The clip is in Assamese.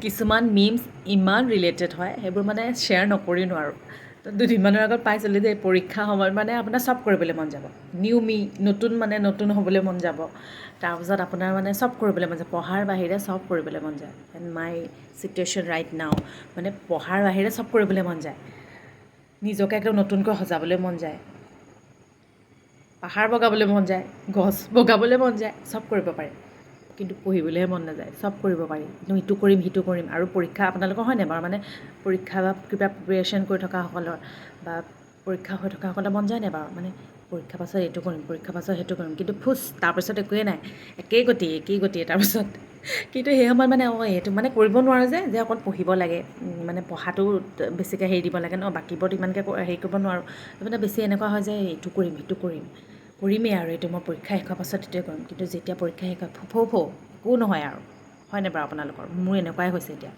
কিছুমান মিমছ ইমান ৰিলেটেড হয় সেইবোৰ মানে শ্বেয়াৰ নকৰি নোৱাৰোঁ। তো দুদিনমানৰ আগত পাইছিলোঁ যে পৰীক্ষা সময়ত মানে আপোনাৰ চব কৰিবলৈ মন যাব, নিউ মি, নতুন হ'বলৈ মন যাব, তাৰপিছত আপোনাৰ মানে চব কৰিবলৈ মন যায়, পঢ়াৰ বাহিৰে চব কৰিবলৈ মন যায়। And my situation right now মানে পঢ়াৰ বাহিৰে চব কৰিবলৈ মন যায়, নিজকে একদম নতুনকৈ সজাবলৈ মন যায়, পাহাৰ বগাবলৈ মন যায়, গছ বগাবলৈ মন যায়, চব কৰিব পাৰে, কিন্তু পঢ়িবলৈহে মন নাযায়। চব কৰিব পাৰি কিন্তু ইটো কৰিম সিটো কৰিম। আৰু পৰীক্ষা আপোনালোকৰ হয় নাই বাৰু, মানে পৰীক্ষা বা কিবা প্ৰিপেৰেশ্যন কৰি থকাসকলৰ বা পৰীক্ষা হৈ থকাসকলৰ মন যায় নাই বাৰু, মানে পৰীক্ষা পাছত এইটো কৰিম, পৰীক্ষা পাছত সেইটো কৰিম, কিন্তু তাৰপিছত একোৱেই নাই, একেই গতি তাৰপিছত কিন্তু সেই সময়ত মানে এইটো মানে কৰিব নোৱাৰোঁ যে অকল পঢ়িব লাগে, মানে পঢ়াটো বেছিকৈ হেৰি দিব লাগে ন, বাকীবোৰত ইমানকৈ হেৰি কৰিব নোৱাৰোঁ। মানে বেছি এনেকুৱা হয় যে এইটো কৰিম সিটো কৰিমেই আৰু এইটো মই পৰীক্ষা শেষ হোৱাৰ পাছত এইটোৱে কৰিম, কিন্তু যেতিয়া পৰীক্ষা শেষ হয় ফৌ একো নহয় আৰু। হয়নে বাৰু আপোনালোকৰ? মোৰ এনেকুৱাই হৈছে এতিয়া।